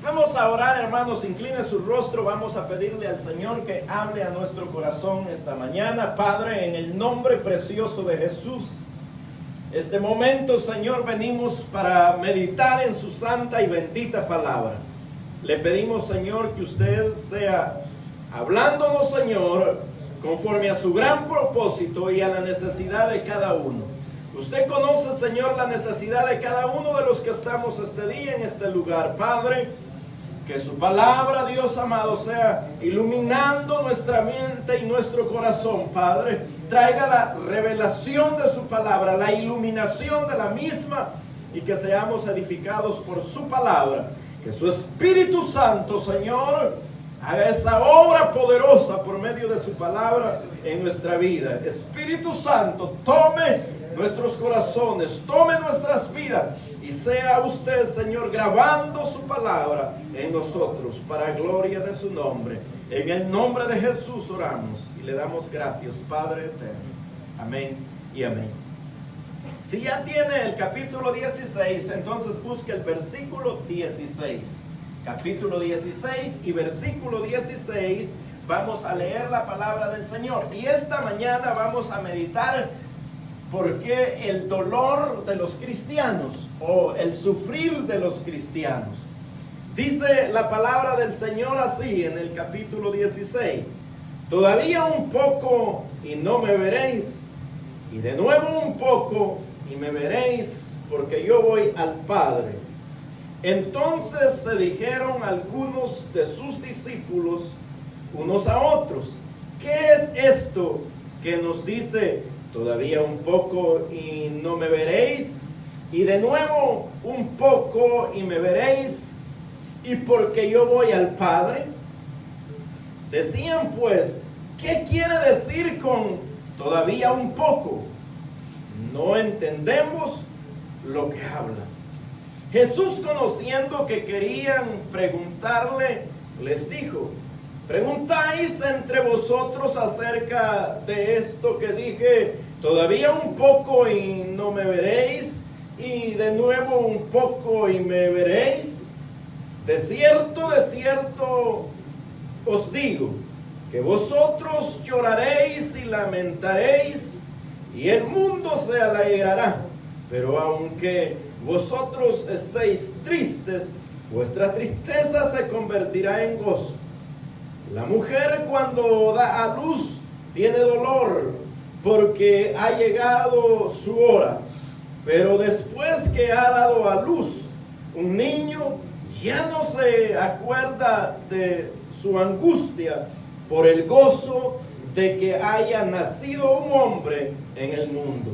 Vamos a orar, hermanos, incline su rostro, vamos a pedirle al Señor que hable a nuestro corazón esta mañana. Padre, en el nombre precioso de Jesús, este momento, Señor, venimos para meditar en su santa y bendita palabra. Le pedimos, Señor, que usted sea hablándonos, Señor, conforme a su gran propósito y a la necesidad de cada uno. Usted conoce, Señor, la necesidad de cada uno de los que estamos este día en este lugar. Padre, que su palabra, Dios amado, sea iluminando nuestra mente y nuestro corazón, Padre. Traiga la revelación de su palabra, la iluminación de la misma, y que seamos edificados por su palabra. Que su Espíritu Santo, Señor, haga esa obra poderosa por medio de su palabra en nuestra vida. Espíritu Santo, tome nuestros corazones, tome nuestras vidas y sea usted, Señor, grabando su palabra en nosotros para gloria de su nombre. En el nombre de Jesús oramos y le damos gracias, Padre eterno. Amén y amén. Si ya tiene el capítulo 16, entonces busque el versículo 16. Capítulo 16 y versículo 16, vamos a leer la palabra del Señor. Y esta mañana vamos a meditar por qué el dolor de los cristianos o el sufrir de los cristianos. Dice la palabra del Señor así en el capítulo 16. Todavía un poco y no me veréis, y de nuevo un poco y me veréis, porque yo voy al Padre. Entonces se dijeron algunos de sus discípulos unos a otros: ¿qué es esto que nos dice, todavía un poco y no me veréis, y de nuevo un poco y me veréis, y porque yo voy al Padre? Decían pues: ¿qué quiere decir con todavía un poco? No entendemos lo que habla. Jesús, conociendo que querían preguntarle, les dijo: ¿preguntáis entre vosotros acerca de esto que dije, todavía un poco y no me veréis, y de nuevo un poco y me veréis? De cierto os digo, que vosotros lloraréis y lamentaréis, y el mundo se alegrará. Pero aunque vosotros estéis tristes, vuestra tristeza se convertirá en gozo. La mujer, cuando da a luz, tiene dolor, porque ha llegado su hora. Pero después que ha dado a luz un niño, ya no se acuerda de su angustia por el gozo de que haya nacido un hombre en el mundo.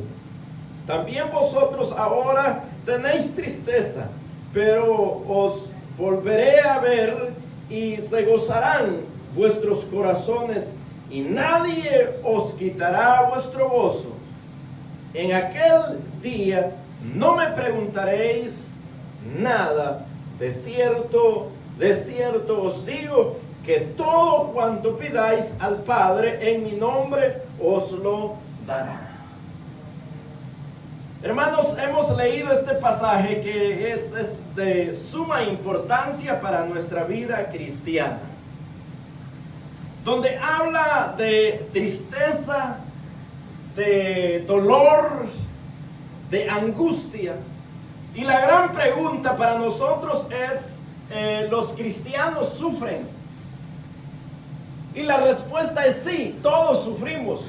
También vosotros ahora tenéis tristeza, pero os volveré a ver y se gozarán vuestros corazones, y nadie os quitará vuestro gozo. En aquel día no me preguntaréis nada. De cierto os digo, que todo cuanto pidáis al Padre en mi nombre os lo dará. Hermanos, hemos leído este pasaje que es de suma importancia para nuestra vida cristiana, donde habla de tristeza, de dolor, de angustia. Y la gran pregunta para nosotros es, ¿los cristianos sufren? Y la respuesta es sí, todos sufrimos.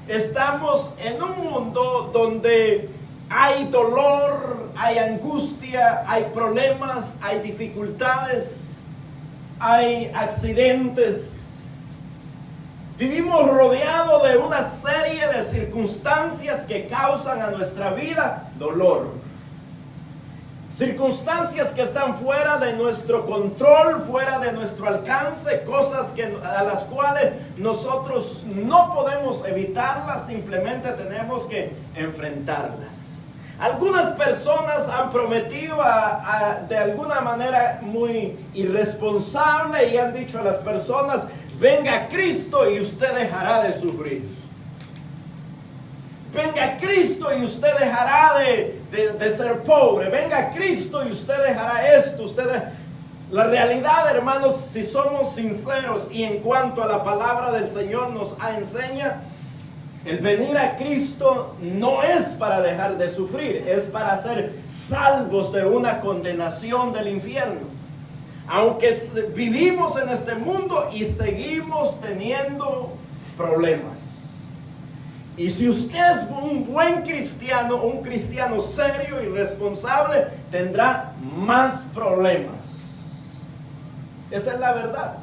Estamos en un mundo donde hay dolor, hay angustia, hay problemas, hay dificultades, hay accidentes. Vivimos rodeados de una serie de circunstancias que causan a nuestra vida dolor. Circunstancias que están fuera de nuestro control, fuera de nuestro alcance, cosas a las cuales nosotros no podemos evitarlas, simplemente tenemos que enfrentarlas. Algunas personas han prometido de alguna manera muy irresponsable y han dicho a las personas: venga Cristo y usted dejará de sufrir. Venga Cristo y usted dejará de ser pobre. Venga Cristo y usted dejará esto. La realidad, hermanos, si somos sinceros y en cuanto a la palabra del Señor nos enseña, el venir a Cristo no es para dejar de sufrir, es para ser salvos de una condenación del infierno. Aunque vivimos en este mundo y seguimos teniendo problemas. Y si usted es un buen cristiano, un cristiano serio y responsable, tendrá más problemas. Esa es la verdad.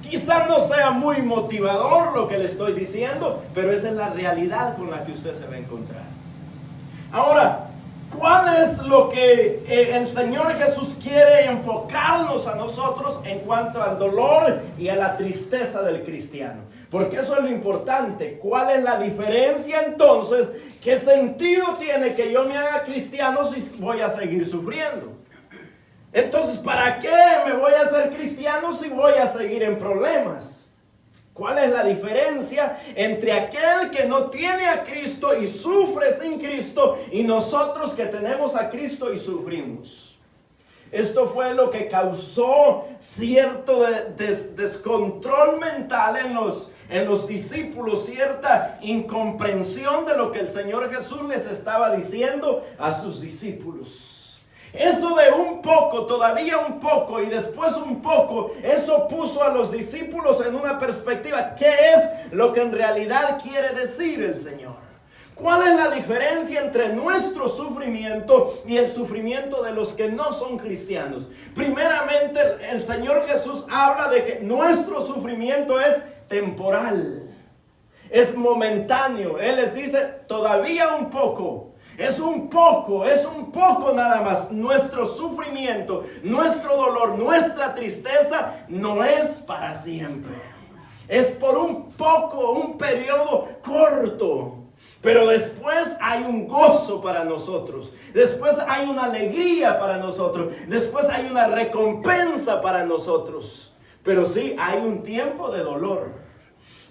Quizás no sea muy motivador lo que le estoy diciendo, pero esa es la realidad con la que usted se va a encontrar. Ahora, ¿cuál es lo que el Señor Jesús quiere enfocarnos a nosotros en cuanto al dolor y a la tristeza del cristiano? Porque eso es lo importante. ¿Cuál es la diferencia entonces? ¿Qué sentido tiene que yo me haga cristiano si voy a seguir sufriendo? Entonces, ¿para qué me voy a hacer cristiano si voy a seguir en problemas? ¿Cuál es la diferencia entre aquel que no tiene a Cristo y sufre sin Cristo y nosotros que tenemos a Cristo y sufrimos? Esto fue lo que causó cierto descontrol mental en los discípulos, cierta incomprensión de lo que el Señor Jesús les estaba diciendo a sus discípulos. Eso de un poco, todavía un poco y después un poco, eso puso a los discípulos en una perspectiva. ¿Qué es lo que en realidad quiere decir el Señor? ¿Cuál es la diferencia entre nuestro sufrimiento y el sufrimiento de los que no son cristianos? Primeramente, el Señor Jesús habla de que nuestro sufrimiento es temporal, es momentáneo. Él les dice, todavía un poco. Es un poco nada más. Nuestro sufrimiento, nuestro dolor, nuestra tristeza no es para siempre. Es por un poco, un periodo corto. Pero después hay un gozo para nosotros. Después hay una alegría para nosotros. Después hay una recompensa para nosotros. Pero sí hay un tiempo de dolor.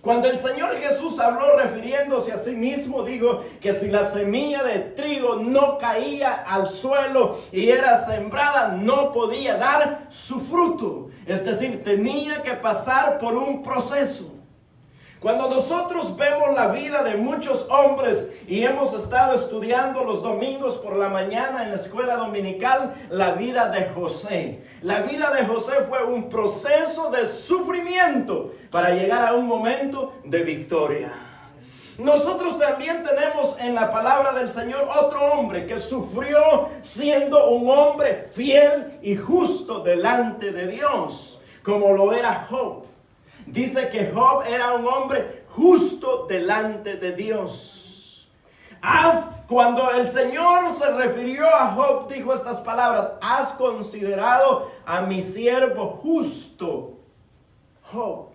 Cuando el Señor Jesús habló refiriéndose a sí mismo, dijo que si la semilla de trigo no caía al suelo y era sembrada, no podía dar su fruto. Es decir, tenía que pasar por un proceso. Cuando nosotros vemos la vida de muchos hombres y hemos estado estudiando los domingos por la mañana en la escuela dominical, la vida de José. La vida de José fue un proceso de sufrimiento para llegar a un momento de victoria. Nosotros también tenemos en la palabra del Señor otro hombre que sufrió siendo un hombre fiel y justo delante de Dios, como lo era Job. Dice que Job era un hombre justo delante de Dios. Cuando el Señor se refirió a Job, dijo estas palabras: has considerado a mi siervo justo, Job.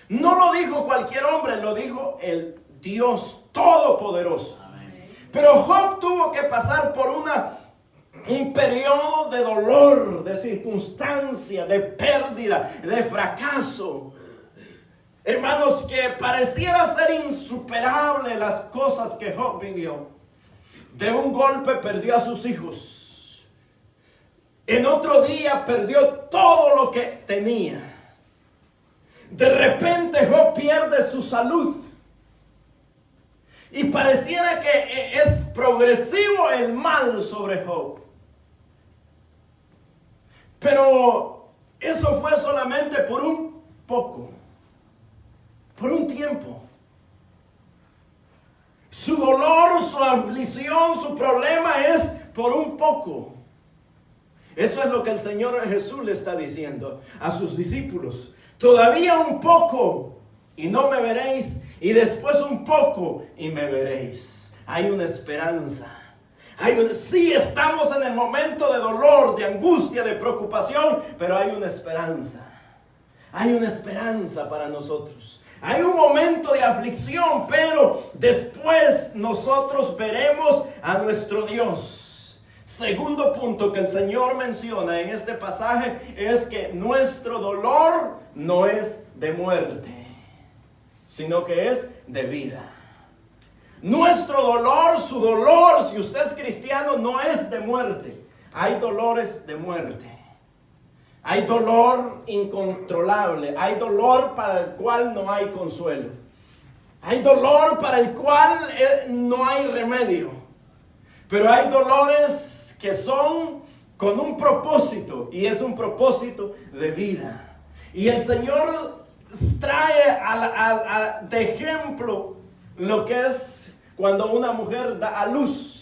No lo dijo cualquier hombre, lo dijo el Dios Todopoderoso. Amén. Pero Job tuvo que pasar por un periodo de dolor, de circunstancia, de pérdida, de fracaso. Hermanos, que pareciera ser insuperable las cosas que Job vivió. De un golpe perdió a sus hijos. En otro día perdió todo lo que tenía. De repente Job pierde su salud. Y pareciera que es progresivo el mal sobre Job. Pero eso fue solamente por un poco. Por un tiempo. Su dolor, su aflicción, su problema es por un poco. Eso es lo que el Señor Jesús le está diciendo a sus discípulos. Todavía un poco y no me veréis, y después un poco y me veréis. Hay una esperanza. Sí, estamos en el momento de dolor, de angustia, de preocupación, pero hay una esperanza. Hay una esperanza para nosotros. Hay un momento de aflicción, pero después nosotros veremos a nuestro Dios. Segundo punto que el Señor menciona en este pasaje es que nuestro dolor no es de muerte, sino que es de vida. Nuestro dolor, su dolor, si usted es cristiano, no es de muerte. Hay dolores de muerte. Hay dolor incontrolable, hay dolor para el cual no hay consuelo. Hay dolor para el cual no hay remedio. Pero hay dolores que son con un propósito, y es un propósito de vida. Y el Señor trae de ejemplo lo que es cuando una mujer da a luz.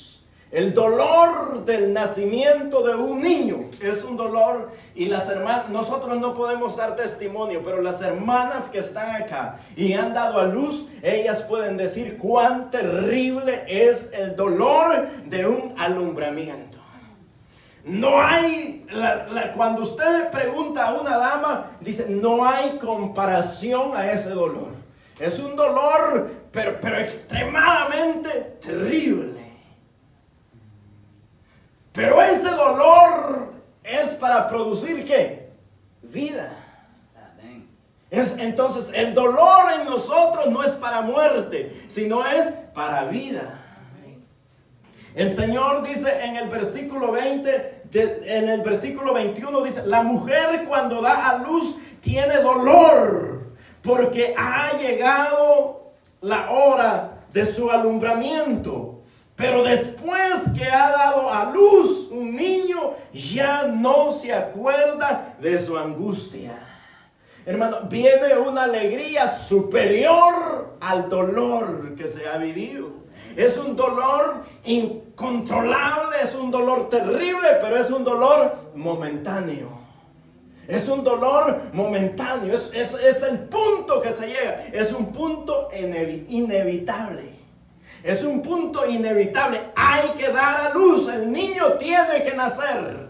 El dolor del nacimiento de un niño es un dolor, y las hermanas, nosotros no podemos dar testimonio, pero las hermanas que están acá y han dado a luz, ellas pueden decir cuán terrible es el dolor de un alumbramiento. No hay, cuando usted pregunta a una dama, dice, no hay comparación a ese dolor. Es un dolor, pero extremadamente terrible. Pero ese dolor es para producir ¿qué? Vida. Entonces el dolor en nosotros no es para muerte, sino es para vida. El Señor dice en el versículo 20, en el versículo 21 dice, la mujer cuando da a luz tiene dolor, porque ha llegado la hora de su alumbramiento. Pero después que ha dado a luz un niño, ya no se acuerda de su angustia. Hermano, viene una alegría superior al dolor que se ha vivido. Es un dolor incontrolable, es un dolor terrible, pero es un dolor momentáneo. Es un dolor momentáneo, es el punto que se llega, es un punto inevitable. Es un punto inevitable. Hay que dar a luz. El niño tiene que nacer.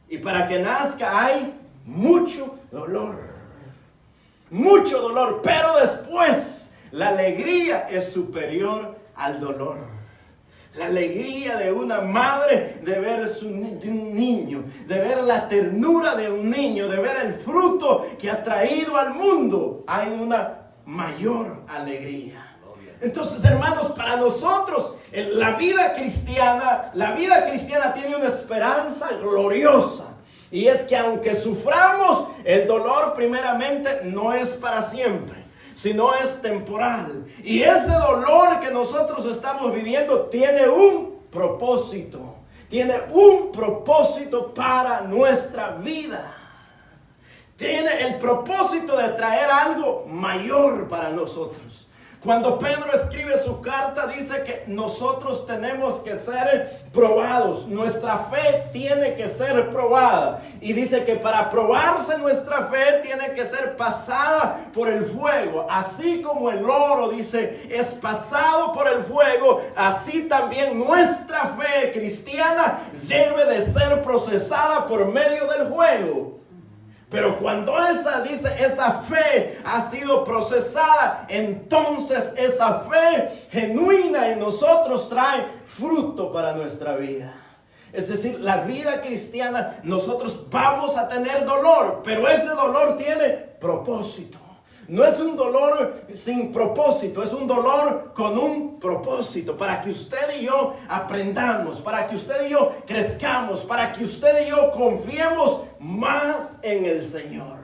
Y para que nazca hay mucho dolor. Mucho dolor. Pero después la alegría es superior al dolor. La alegría de una madre de ver de un niño. De ver la ternura de un niño. De ver el fruto que ha traído al mundo. Hay una mayor alegría. Entonces, hermanos, para nosotros la vida cristiana tiene una esperanza gloriosa. Y es que aunque suframos, el dolor primeramente no es para siempre, sino es temporal. Y ese dolor que nosotros estamos viviendo tiene un propósito. Tiene un propósito para nuestra vida. Tiene el propósito de traer algo mayor para nosotros. Cuando Pedro escribe su carta, dice que nosotros tenemos que ser probados. Nuestra fe tiene que ser probada. Y dice que para probarse nuestra fe tiene que ser pasada por el fuego. Así como el oro, dice, es pasado por el fuego, así también nuestra fe cristiana debe de ser procesada por medio del fuego. Pero cuando esa fe ha sido procesada, entonces esa fe genuina en nosotros trae fruto para nuestra vida. Es decir, la vida cristiana, nosotros vamos a tener dolor, pero ese dolor tiene propósito. No es un dolor sin propósito, es un dolor con un propósito. Para que usted y yo aprendamos, para que usted y yo crezcamos, para que usted y yo confiemos más en el Señor.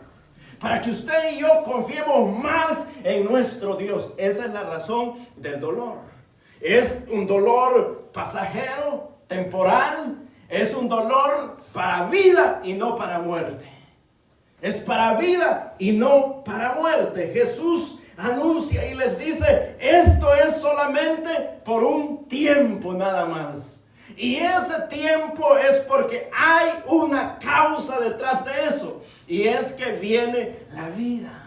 Para que usted y yo confiemos más en nuestro Dios. Esa es la razón del dolor. Es un dolor pasajero, temporal. Es un dolor para vida y no para muerte. Es para vida y no para muerte. Jesús anuncia y les dice, esto es solamente por un tiempo nada más. Y ese tiempo es porque hay una causa detrás de eso. Y es que viene la vida.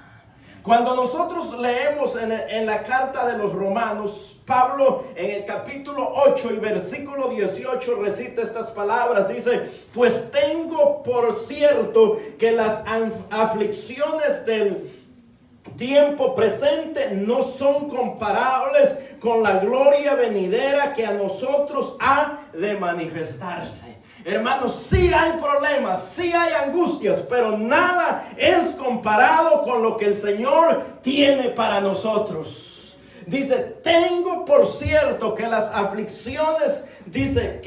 Cuando nosotros leemos en la carta de los Romanos, Pablo en el capítulo 8 y versículo 18 recita estas palabras. Dice, pues tengo por cierto que las aflicciones del tiempo presente no son comparables con la gloria venidera que a nosotros ha de manifestarse. Hermanos, sí hay problemas, sí hay angustias, pero nada es comparado con lo que el Señor tiene para nosotros. Dice, tengo por cierto que las aflicciones, dice,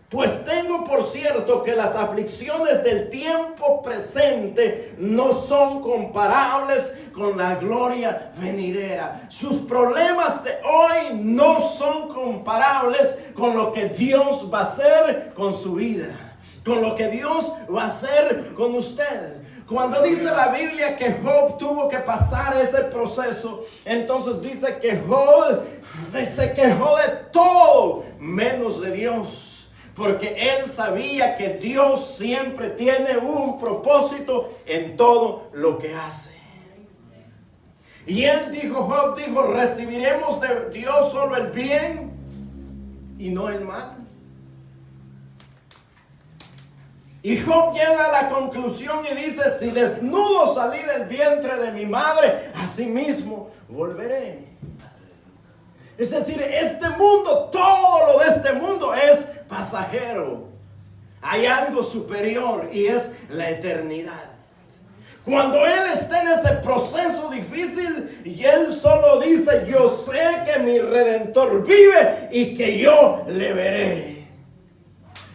Pues tengo por cierto que las aflicciones del tiempo presente no son comparables con la gloria venidera. Sus problemas de hoy no son comparables con lo que Dios va a hacer con su vida, con lo que Dios va a hacer con usted. Cuando dice la Biblia que Job tuvo que pasar ese proceso, entonces dice que Job se quejó de todo menos de Dios. Porque él sabía que Dios siempre tiene un propósito en todo lo que hace. Y él dijo, Job dijo, recibiremos de Dios solo el bien y no el mal. Y Job llega a la conclusión y dice, si desnudo salí del vientre de mi madre, así mismo volveré. Es decir, este mundo, todo lo de este mundo es pasajero. Hay algo superior y es la eternidad. Cuando él está en ese proceso difícil y él solo dice, yo sé que mi Redentor vive y que yo le veré.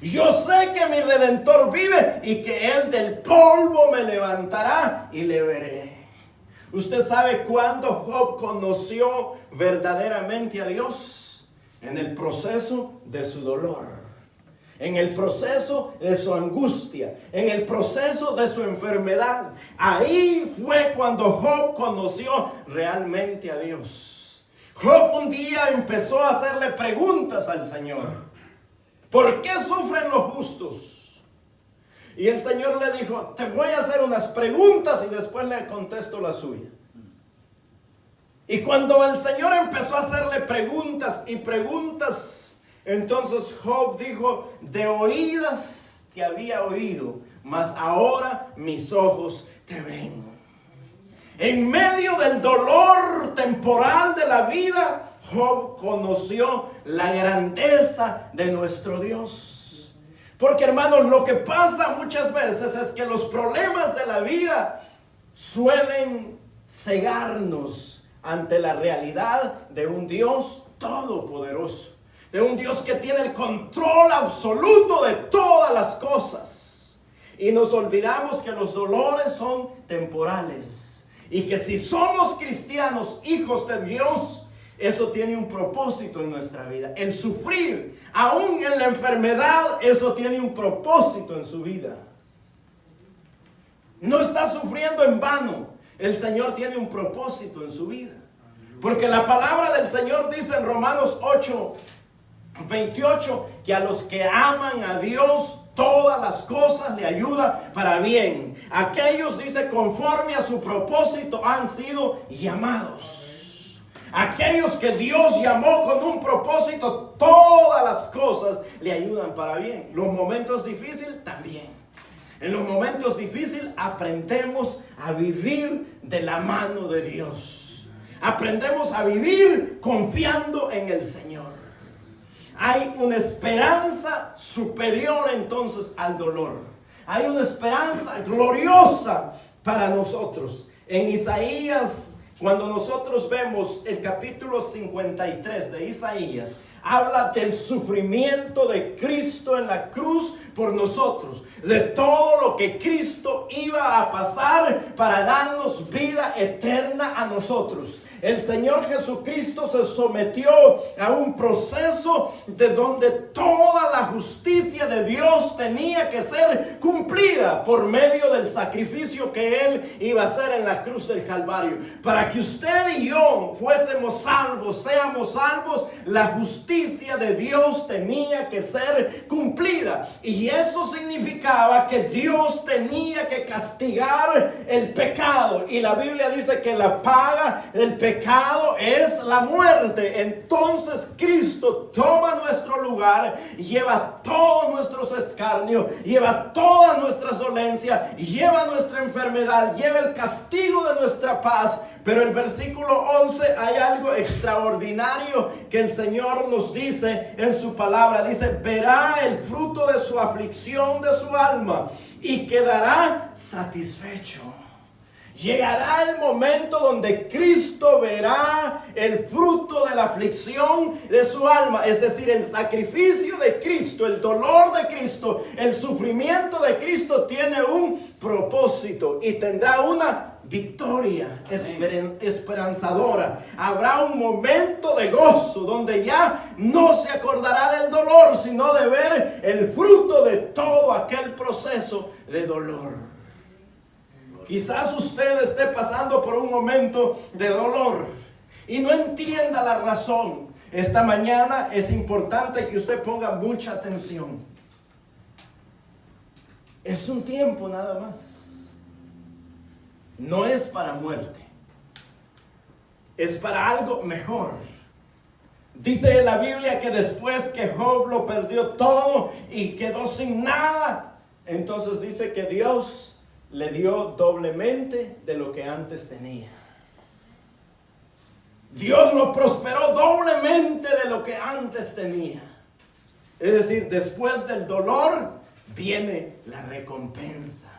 Yo sé que mi Redentor vive y que él del polvo me levantará y le veré. ¿Usted sabe cuándo Job conoció verdaderamente a Dios? En el proceso de su dolor, en el proceso de su angustia, en el proceso de su enfermedad. Ahí fue cuando Job conoció realmente a Dios. Job un día empezó a hacerle preguntas al Señor. ¿Por qué sufren los justos? Y el Señor le dijo, te voy a hacer unas preguntas y después le contesto la suya. Y cuando el Señor empezó a hacerle preguntas y preguntas, entonces Job dijo, de oídas te había oído, mas ahora mis ojos te ven. En medio del dolor temporal de la vida, Job conoció la grandeza de nuestro Dios. Porque hermanos, lo que pasa muchas veces es que los problemas de la vida suelen cegarnos ante la realidad de un Dios todopoderoso, de un Dios que tiene el control absoluto de todas las cosas. Y nos olvidamos que los dolores son temporales y que si somos cristianos, hijos de Dios, eso tiene un propósito en nuestra vida. El sufrir, aún en la enfermedad, eso tiene un propósito en su vida. No está sufriendo en vano. El Señor tiene un propósito en su vida. Porque la palabra del Señor dice en Romanos 8:28 que a los que aman a Dios, todas las cosas le ayudan para bien. Aquellos, dice, conforme a su propósito han sido llamados. Aquellos que Dios llamó con un propósito, todas las cosas le ayudan para bien. Los momentos difíciles también. En los momentos difíciles aprendemos a vivir de la mano de Dios. Aprendemos a vivir confiando en el Señor. Hay una esperanza superior entonces al dolor. Hay una esperanza gloriosa para nosotros. En Isaías, cuando nosotros vemos el capítulo 53 de Isaías, habla del sufrimiento de Cristo en la cruz por nosotros, de todo lo que Cristo iba a pasar para darnos vida eterna a nosotros. El Señor Jesucristo se sometió a un proceso de donde toda la justicia de Dios tenía que ser cumplida por medio del sacrificio que Él iba a hacer en la cruz del Calvario. Para que usted y yo fuésemos salvos, seamos salvos, la justicia de Dios tenía que ser cumplida. Y eso significaba que Dios tenía que castigar el pecado. Y la Biblia dice que la paga del pecado es la muerte. Entonces Cristo toma nuestro lugar, lleva todos nuestros escarnios, lleva todas nuestras dolencias, lleva nuestra enfermedad, lleva el castigo de nuestra paz. Pero el versículo 11 hay algo extraordinario que el Señor nos dice en su palabra. Dice, verá el fruto de su aflicción de su alma y quedará satisfecho. Llegará el momento donde Cristo verá el fruto de la aflicción de su alma, es decir, el sacrificio de Cristo, el dolor de Cristo, el sufrimiento de Cristo tiene un propósito y tendrá una victoria esperanzadora. Habrá un momento de gozo donde ya no se acordará del dolor, sino de ver el fruto de todo aquel proceso de dolor. Quizás usted esté pasando por un momento de dolor y no entienda la razón. Esta mañana es importante que usted ponga mucha atención. Es un tiempo nada más. No es para muerte. Es para algo mejor. Dice la Biblia que después que Job lo perdió todo y quedó sin nada, entonces dice que Dios le dio doblemente de lo que antes tenía. Dios lo prosperó doblemente de lo que antes tenía. Es decir, después del dolor viene la recompensa.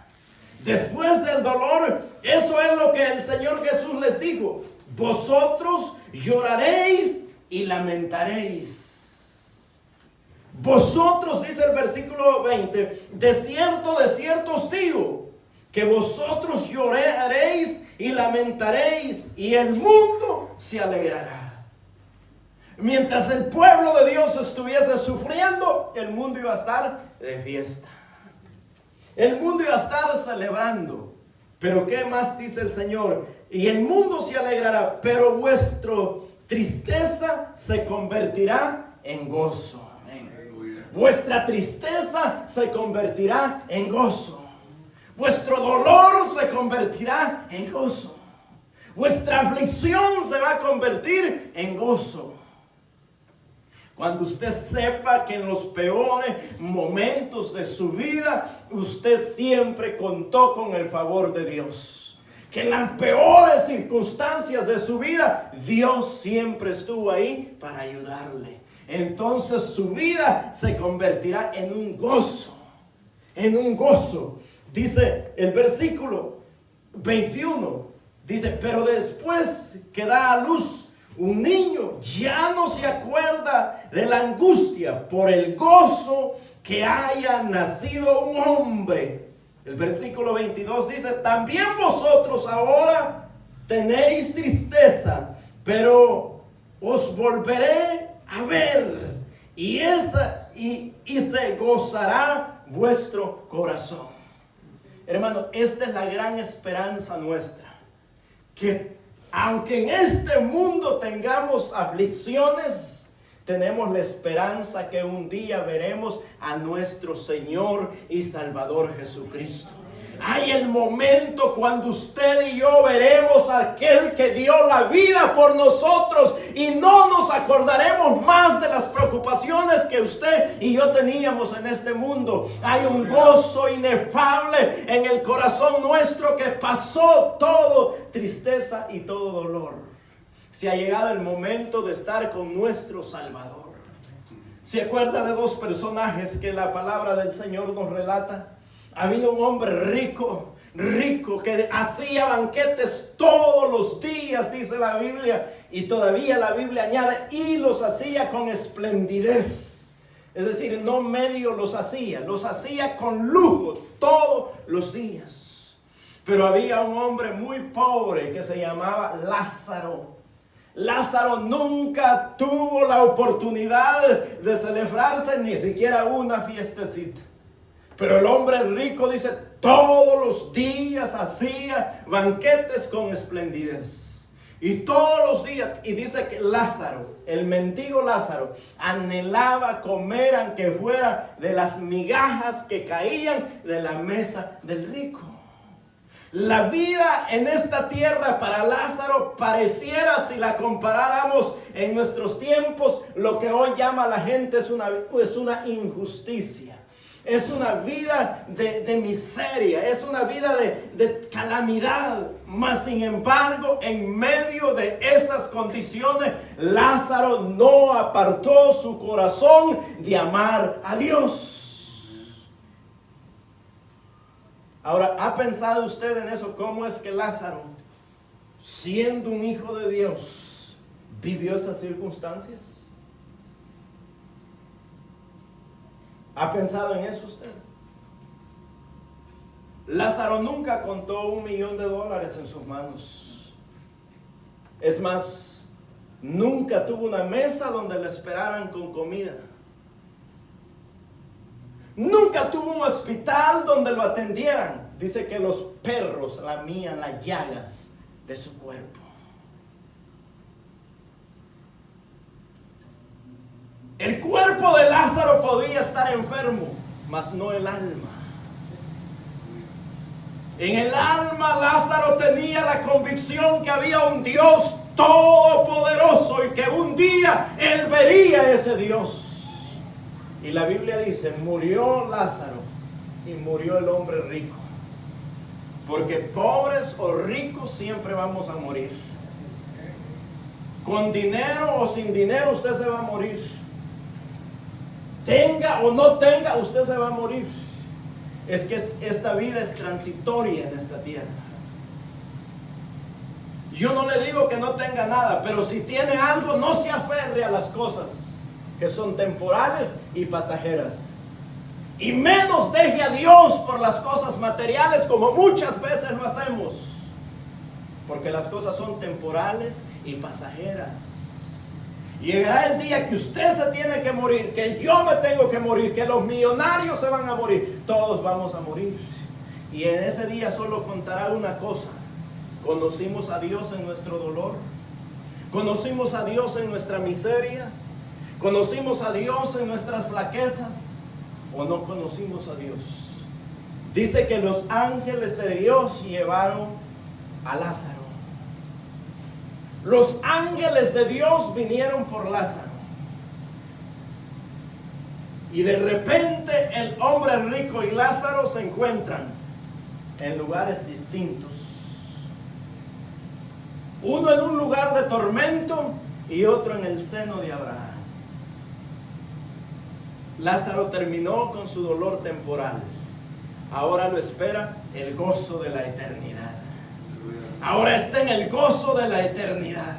Después del dolor, eso es lo que el Señor Jesús les dijo. Vosotros lloraréis y lamentaréis. Vosotros, dice el versículo 20, de cierto os digo, que vosotros lloraréis y lamentaréis y el mundo se alegrará. Mientras el pueblo de Dios estuviese sufriendo, el mundo iba a estar de fiesta. El mundo iba a estar celebrando. Pero ¿qué más dice el Señor? Y el mundo se alegrará, pero vuestra tristeza se convertirá en gozo. Vuestra tristeza se convertirá en gozo. Vuestro dolor se convertirá en gozo. Vuestra aflicción se va a convertir en gozo. Cuando usted sepa que en los peores momentos de su vida, usted siempre contó con el favor de Dios. Que en las peores circunstancias de su vida, Dios siempre estuvo ahí para ayudarle. Entonces su vida se convertirá en un gozo. En un gozo. Dice el versículo 21, dice, pero después que da a luz un niño, ya no se acuerda de la angustia por el gozo que haya nacido un hombre. El versículo 22 dice, también vosotros ahora tenéis tristeza, pero os volveré a ver y se gozará vuestro corazón. Hermano, esta es la gran esperanza nuestra, que aunque en este mundo tengamos aflicciones, tenemos la esperanza que un día veremos a nuestro Señor y Salvador Jesucristo. Hay el momento cuando usted y yo veremos a aquel que dio la vida por nosotros y no nos acordaremos más de las preocupaciones que usted y yo teníamos en este mundo. Hay un gozo inefable en el corazón nuestro que pasó todo tristeza y todo dolor. Se ha llegado el momento de estar con nuestro Salvador. ¿Se acuerda de dos personajes que la palabra del Señor nos relata? Había un hombre rico que hacía banquetes todos los días, dice la Biblia, y todavía la Biblia añade, y los hacía con esplendidez. Es decir, no medio los hacía con lujo todos los días. Pero había un hombre muy pobre que se llamaba Lázaro. Lázaro nunca tuvo la oportunidad de celebrarse ni siquiera una fiestecita. Pero el hombre rico dice, todos los días hacía banquetes con esplendidez. Y todos los días, y dice que Lázaro, el mendigo Lázaro, anhelaba comer aunque fuera de las migajas que caían de la mesa del rico. La vida en esta tierra para Lázaro pareciera, si la comparáramos en nuestros tiempos, lo que hoy llama la gente es una injusticia. Es una vida de miseria, es una vida de calamidad. Mas sin embargo, en medio de esas condiciones, Lázaro no apartó su corazón de amar a Dios. Ahora, ¿ha pensado usted en eso? ¿Cómo es que Lázaro, siendo un hijo de Dios, vivió esas circunstancias? ¿Ha pensado en eso usted? Lázaro nunca contó $1,000,000 en sus manos. Es más, nunca tuvo una mesa donde le esperaran con comida. Nunca tuvo un hospital donde lo atendieran. Dice que los perros lamían las llagas de su cuerpo. El cuerpo de Lázaro podía estar enfermo, mas no el alma. En el alma Lázaro tenía la convicción que había un Dios todopoderoso y que un día él vería a ese Dios. Y la Biblia dice, murió Lázaro y murió el hombre rico. Porque pobres o ricos siempre vamos a morir. Con dinero o sin dinero usted se va a morir. Tenga o no tenga, usted se va a morir. Es que esta vida es transitoria en esta tierra. Yo no le digo que no tenga nada, pero si tiene algo, no se aferre a las cosas que son temporales y pasajeras. Y menos deje a Dios por las cosas materiales, como muchas veces lo hacemos. Porque las cosas son temporales y pasajeras. Llegará el día que usted se tiene que morir, que yo me tengo que morir, que los millonarios se van a morir. Todos vamos a morir. Y en ese día solo contará una cosa. Conocimos a Dios en nuestro dolor. Conocimos a Dios en nuestra miseria. Conocimos a Dios en nuestras flaquezas. ¿O no conocimos a Dios? Dice que los ángeles de Dios llevaron a Lázaro. Los ángeles de Dios vinieron por Lázaro. Y de repente el hombre rico y Lázaro se encuentran en lugares distintos. Uno en un lugar de tormento y otro en el seno de Abraham. Lázaro terminó con su dolor temporal. Ahora lo espera el gozo de la eternidad. Ahora está en el gozo de la eternidad.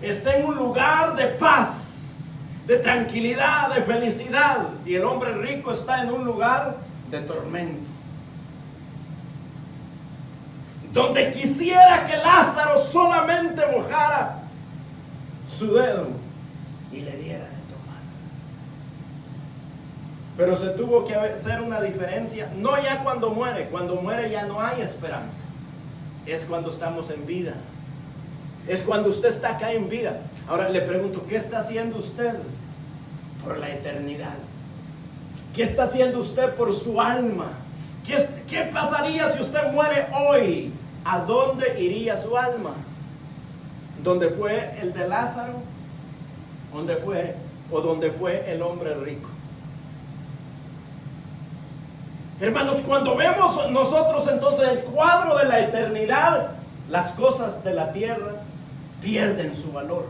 Está en un lugar de paz, de tranquilidad, de felicidad. Y el hombre rico está en un lugar de tormento. Donde quisiera que Lázaro solamente mojara su dedo y le diera de tomar. Pero se tuvo que hacer una diferencia. No ya cuando muere ya no hay esperanza. Es cuando estamos en vida. Es cuando usted está acá en vida. Ahora le pregunto, ¿qué está haciendo usted por la eternidad? ¿Qué está haciendo usted por su alma? ¿Qué pasaría si usted muere hoy? ¿A dónde iría su alma? ¿Dónde fue el de Lázaro? ¿Dónde fue el hombre rico? Hermanos, cuando vemos nosotros entonces el cuadro de la eternidad, las cosas de la tierra pierden su valor.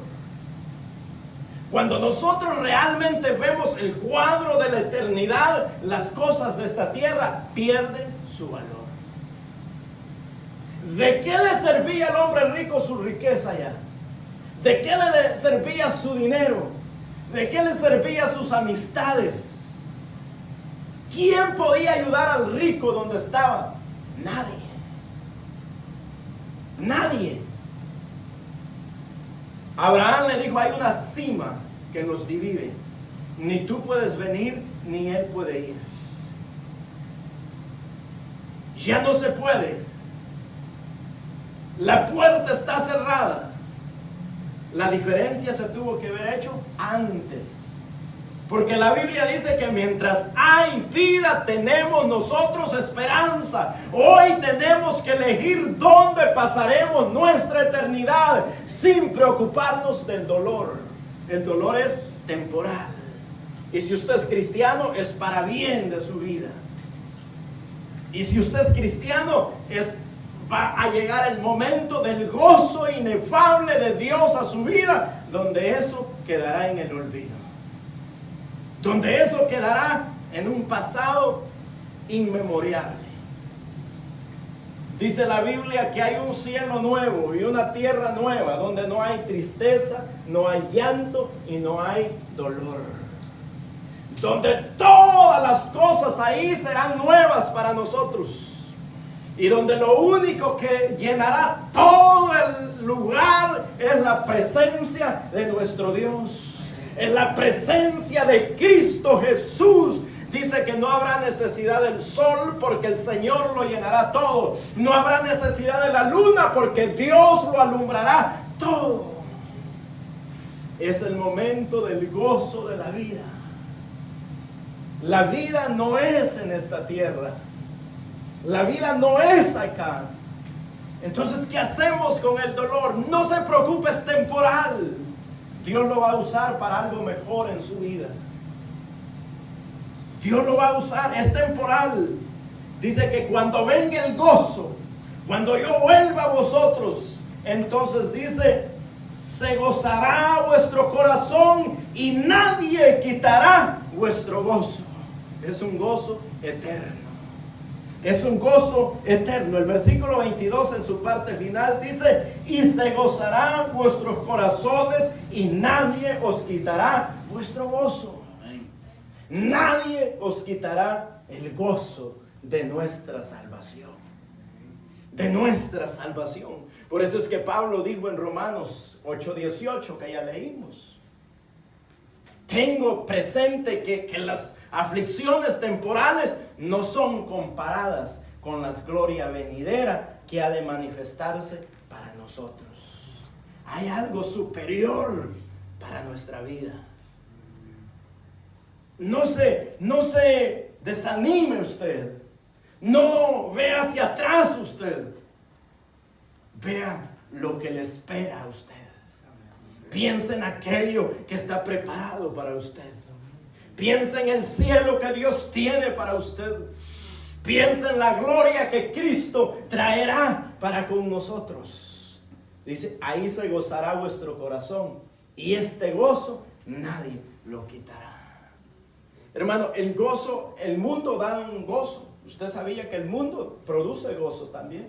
Cuando nosotros realmente vemos el cuadro de la eternidad, las cosas de esta tierra pierden su valor. ¿De qué le servía al hombre rico su riqueza ya? ¿De qué le servía su dinero? ¿De qué le servía sus amistades? ¿Quién podía ayudar al rico donde estaba? Nadie. Nadie. Abraham le dijo, hay una cima que nos divide. Ni tú puedes venir, ni él puede ir. Ya no se puede. La puerta está cerrada. La diferencia se tuvo que haber hecho antes. Porque la Biblia dice que mientras hay vida tenemos nosotros esperanza. Hoy tenemos que elegir dónde pasaremos nuestra eternidad sin preocuparnos del dolor. El dolor es temporal. Y si usted es cristiano, es para bien de su vida. Y si usted es cristiano, va a llegar el momento del gozo inefable de Dios a su vida, donde eso quedará en el olvido. Donde eso quedará en un pasado inmemoriable. Dice la Biblia que hay un cielo nuevo y una tierra nueva donde no hay tristeza, no hay llanto y no hay dolor. Donde todas las cosas ahí serán nuevas para nosotros. Y donde lo único que llenará todo el lugar es la presencia de nuestro Dios. Es la presencia de Cristo Jesús. Dice que no habrá necesidad del sol porque el Señor lo llenará todo. No habrá necesidad de la luna porque Dios lo alumbrará todo. Es el momento del gozo de la vida. La vida no es en esta tierra. La vida no es acá. Entonces, ¿qué hacemos con el dolor? No se preocupe, es temporal. Dios lo va a usar para algo mejor en su vida. Dios lo va a usar, es temporal. Dice que cuando venga el gozo, cuando yo vuelva a vosotros, entonces dice, se gozará vuestro corazón y nadie quitará vuestro gozo. Es un gozo eterno. Es un gozo eterno. El versículo 22 en su parte final dice, y se gozarán vuestros corazones y nadie os quitará vuestro gozo. Nadie os quitará el gozo de nuestra salvación. De nuestra salvación. Por eso es que Pablo dijo en Romanos 8:18 que ya leímos. Tengo presente que las aflicciones temporales no son comparadas con la gloria venidera que ha de manifestarse para nosotros. Hay algo superior para nuestra vida. No se desanime usted. No vea hacia atrás usted. Vea lo que le espera a usted. Piensa en aquello que está preparado para usted. Piensa en el cielo que Dios tiene para usted. Piensa en la gloria que Cristo traerá para con nosotros. Dice, ahí se gozará vuestro corazón y este gozo nadie lo quitará. Hermano, el gozo, el mundo da un gozo. Usted sabía que el mundo produce gozo también.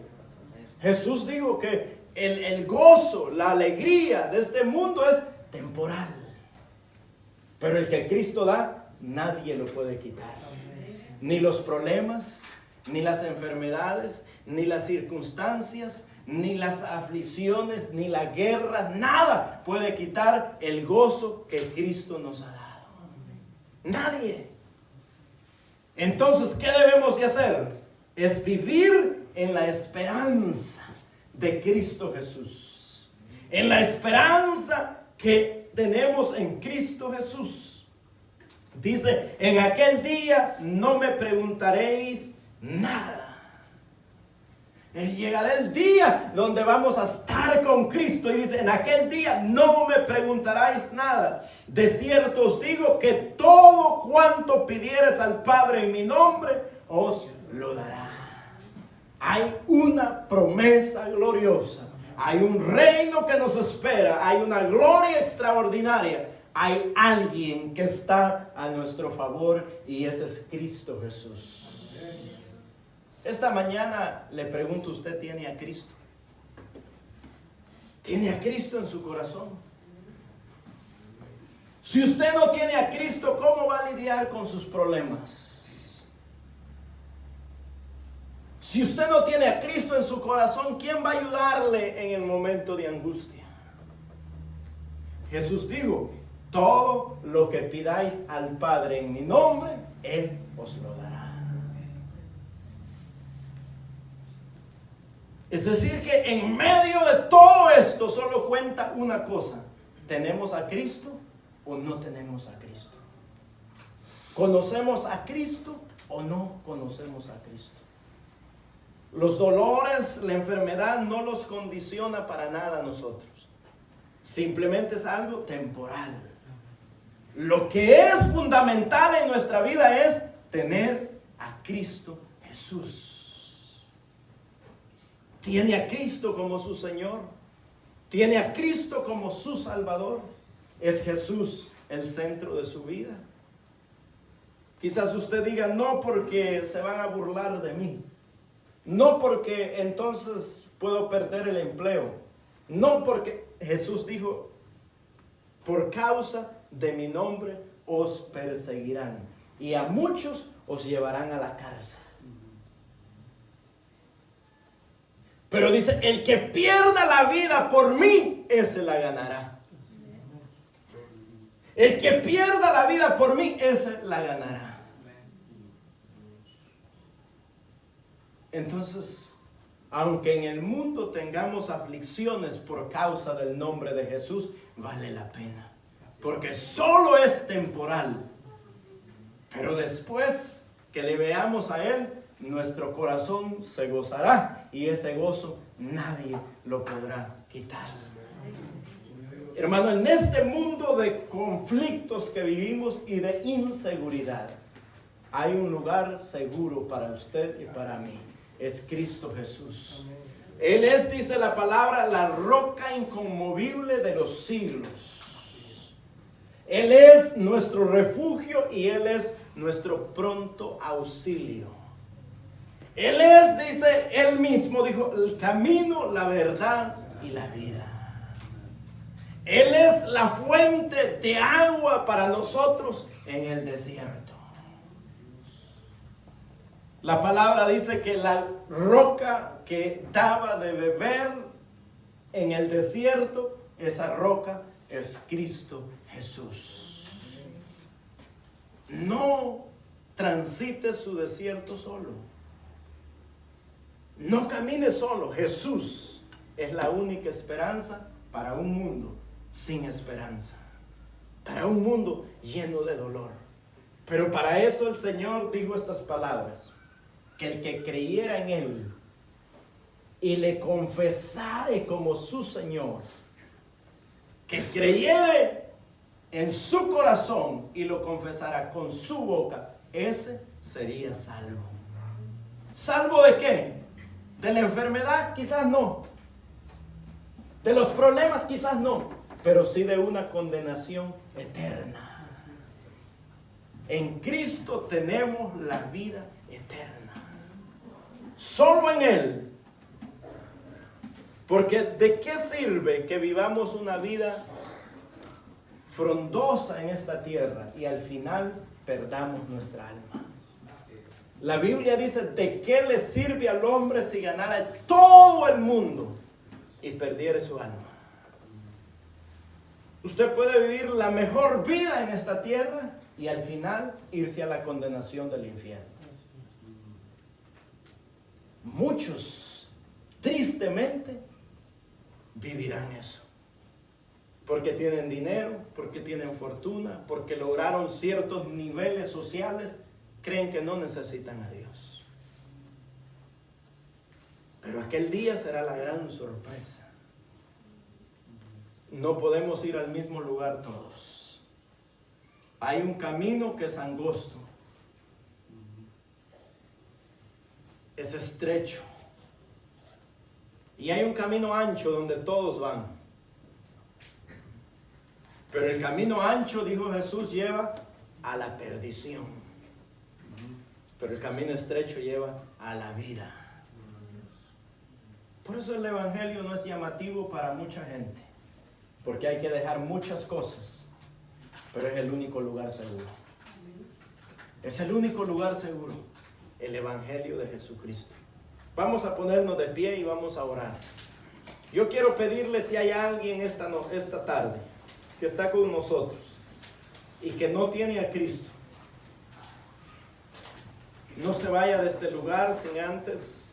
Jesús dijo que el gozo, la alegría de este mundo es temporal. Pero el que Cristo da, nadie lo puede quitar. Ni los problemas, ni las enfermedades, ni las circunstancias, ni las aflicciones, ni la guerra, nada puede quitar el gozo que Cristo nos ha dado. Nadie. Entonces, ¿qué debemos de hacer? Es vivir en la esperanza de Cristo Jesús. En la esperanza que tenemos en Cristo Jesús. Dice, en aquel día no me preguntaréis nada. Llegará el día donde vamos a estar con Cristo. Y dice, en aquel día no me preguntaréis nada. De cierto os digo que todo cuanto pidieres al Padre en mi nombre, os lo dará. Hay una promesa gloriosa. Hay un reino que nos espera. Hay una gloria extraordinaria. Hay alguien que está a nuestro favor y ese es Cristo Jesús. Esta mañana le pregunto, ¿usted tiene a Cristo? ¿Tiene a Cristo en su corazón? Si usted no tiene a Cristo, ¿cómo va a lidiar con sus problemas? Si usted no tiene a Cristo en su corazón, ¿quién va a ayudarle en el momento de angustia? Jesús dijo, todo lo que pidáis al Padre en mi nombre, Él os lo dará. Es decir que en medio de todo esto solo cuenta una cosa. ¿Tenemos a Cristo o no tenemos a Cristo? ¿Conocemos a Cristo o no conocemos a Cristo? Los dolores, la enfermedad no los condiciona para nada a nosotros. Simplemente es algo temporal. Lo que es fundamental en nuestra vida es tener a Cristo Jesús. Tiene a Cristo como su Señor. Tiene a Cristo como su Salvador. Es Jesús el centro de su vida. Quizás usted diga, no, porque se van a burlar de mí. No porque entonces puedo perder el empleo. No porque Jesús dijo, por causa de mi nombre os perseguirán. Y a muchos os llevarán a la cárcel. Pero dice, el que pierda la vida por mí, ese la ganará. El que pierda la vida por mí, ese la ganará. Entonces, aunque en el mundo tengamos aflicciones por causa del nombre de Jesús, vale la pena. Porque solo es temporal. Pero después que le veamos a Él, nuestro corazón se gozará. Y ese gozo nadie lo podrá quitar. Hermano, en este mundo de conflictos que vivimos y de inseguridad, hay un lugar seguro para usted y para mí. Es Cristo Jesús. Él es, dice la palabra, la roca inconmovible de los siglos. Él es nuestro refugio y Él es nuestro pronto auxilio. Él es, dice, Él mismo dijo, el camino, la verdad y la vida. Él es la fuente de agua para nosotros en el desierto. La palabra dice que la roca que daba de beber en el desierto, esa roca es Cristo Jesús. No transite su desierto solo. No camine solo. Jesús es la única esperanza para un mundo sin esperanza. Para un mundo lleno de dolor. Pero para eso el Señor dijo estas palabras. Que el que creyera en Él y le confesare como su Señor, que creyere en su corazón y lo confesara con su boca, ese sería salvo. ¿Salvo de qué? ¿De la enfermedad? Quizás no. ¿De los problemas? Quizás no. Pero sí de una condenación eterna. En Cristo tenemos la vida eterna. Solo en Él. Porque ¿de qué sirve que vivamos una vida frondosa en esta tierra y al final perdamos nuestra alma? La Biblia dice, ¿de qué le sirve al hombre si ganara todo el mundo y perdiere su alma? Usted puede vivir la mejor vida en esta tierra y al final irse a la condenación del infierno. Muchos, tristemente, vivirán eso. Porque tienen dinero, porque tienen fortuna, porque lograron ciertos niveles sociales, creen que no necesitan a Dios. Pero aquel día será la gran sorpresa. No podemos ir al mismo lugar todos. Hay un camino que es angosto. Es estrecho. Y hay un camino ancho donde todos van. Pero el camino ancho, dijo Jesús, lleva a la perdición. Pero el camino estrecho lleva a la vida. Por eso el evangelio no es llamativo para mucha gente. Porque hay que dejar muchas cosas. Pero es el único lugar seguro. Es el único lugar seguro. El evangelio de Jesucristo. Vamos a ponernos de pie y vamos a orar. Yo quiero pedirle si hay alguien esta tarde que está con nosotros y que no tiene a Cristo. No se vaya de este lugar sin antes